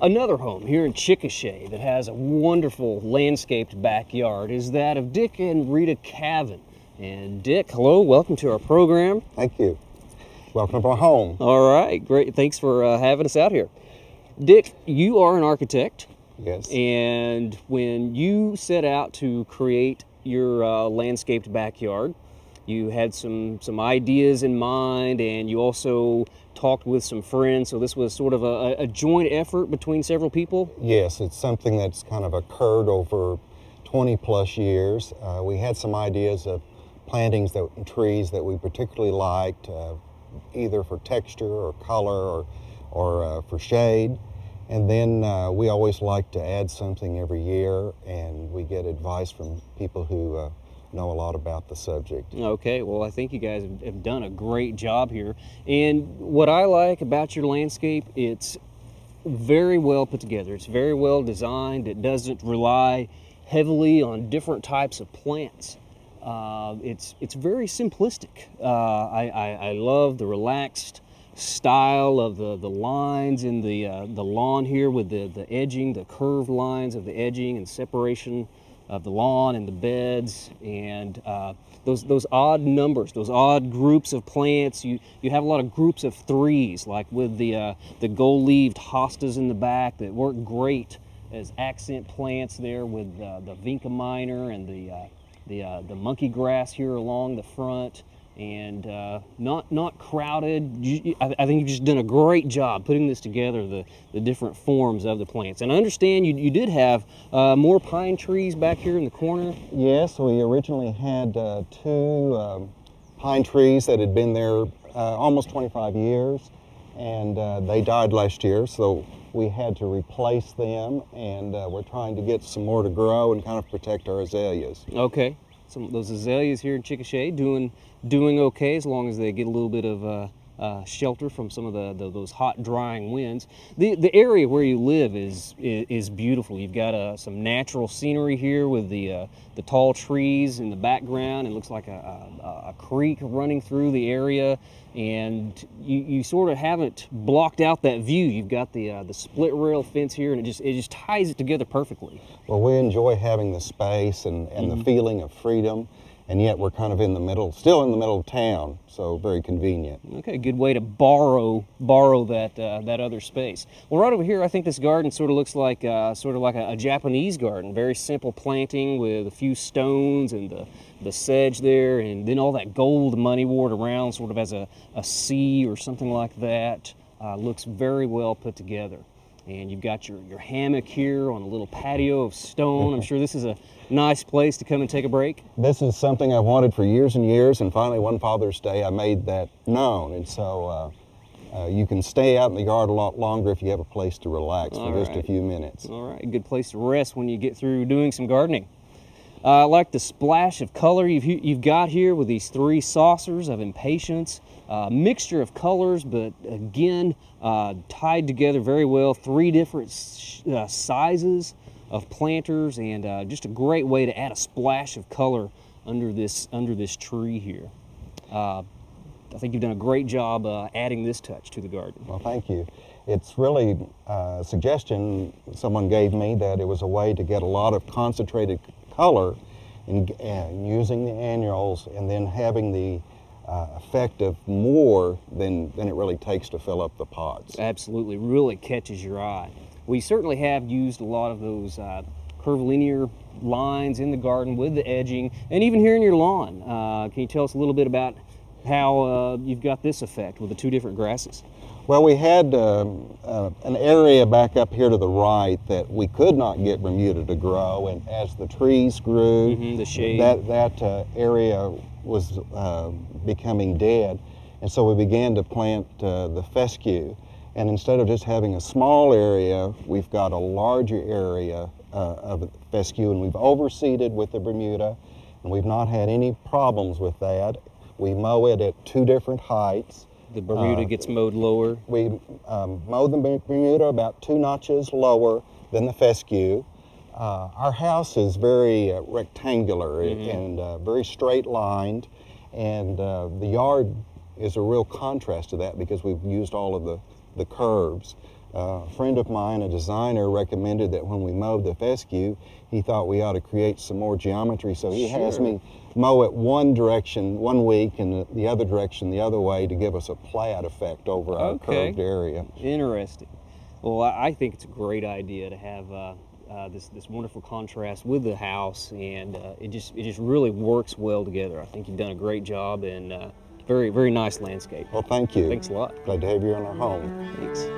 Another home here in Chickasha that has a wonderful landscaped backyard is that of Dick and Rita Cavin. And Dick, hello, welcome to our program. Thank you. Welcome to our home. All right, great. Thanks for having us out here. Dick, you are an architect. Yes. And when you set out to create your landscaped backyard, you had some ideas in mind, and you also talked with some friends, so this was sort of a joint effort between several people? Yes, it's something that's kind of occurred over 20 plus years. We had some ideas of plantings and trees that we particularly liked, either for texture or color or for shade. And then we always like to add something every year, and we get advice from people who know a lot about the subject. Okay, well, I think you guys have done a great job here. And what I like about your landscape, it's very well put together. It's very well designed. It doesn't rely heavily on different types of plants. It's very simplistic. I love the relaxed style of the lines in the lawn here, with the edging, the curved lines of the edging and separation of the lawn and the beds, and those odd numbers, those odd groups of plants. You have a lot of groups of threes, like with the gold-leaved hostas in the back that work great as accent plants there, with the vinca minor and the monkey grass here along the front. And not crowded. I think you've just done a great job putting this together, the different forms of the plants. And I understand you did have more pine trees back here in the corner. Yes, we originally had two pine trees that had been there almost 25 years, and they died last year, so we had to replace them, and we're trying to get some more to grow and kind of protect our azaleas. Okay. Some of those azaleas here in Chickasha doing okay, as long as they get a little bit of shelter from some of those hot, drying winds. The area where you live is beautiful. You've got some natural scenery here with the tall trees in the background. It looks like a creek running through the area, and you sort of haven't blocked out that view. You've got the split rail fence here, and it just ties it together perfectly. Well, we enjoy having the space and the feeling of freedom, and yet we're kind of in the middle, still in the middle of town, so very convenient. Okay, good way to borrow that other space. Well, right over here, I think this garden sort of looks like a Japanese garden. Very simple planting with a few stones and the sedge there, and then all that gold moneywort around, sort of as a C or something like that. Looks very well put together. And you've got your hammock here on a little patio of stone. I'm sure this is a nice place to come and take a break. This is something I've wanted for years and years, and finally one Father's Day I made that known. And so you can stay out in the yard a lot longer if you have a place to relax for just a few minutes. All right, good place to rest when you get through doing some gardening. I like the splash of color you've got here with these three saucers of impatiens. Mixture of colors, but again, tied together very well. Three different sizes of planters, and just a great way to add a splash of color under this tree here. I think you've done a great job adding this touch to the garden. Well, thank you. It's really a suggestion someone gave me that it was a way to get a lot of concentrated color and using the annuals, and then having the effect of more than it really takes to fill up the pots. Absolutely, really catches your eye. We certainly have used a lot of those curvilinear lines in the garden with the edging, and even here in your lawn. Can you tell us a little bit about how you've got this effect with the two different grasses? Well, we had an area back up here to the right that we could not get Bermuda to grow, and as the trees grew, the shade, that area was becoming dead, and so we began to plant the fescue. And instead of just having a small area, we've got a larger area of fescue, and we've overseeded with the Bermuda, and we've not had any problems with that. We mow it at two different heights. The Bermuda gets mowed lower? We mow the Bermuda about 2 notches lower than the fescue. Our house is very rectangular and very straight lined, and the yard is a real contrast to that because we've used all of the curves. A friend of mine, a designer, recommended that when we mowed the fescue, he thought we ought to create some more geometry, so he has me mow it one direction one week and the other direction the other way to give us a plaid effect over our curved area. Interesting. Well, I think it's a great idea to have this wonderful contrast with the house, and it just really works well together. I think you've done a great job, and very nice landscape. Well, thank you. Thanks a lot. Glad to have you in our home. Thanks.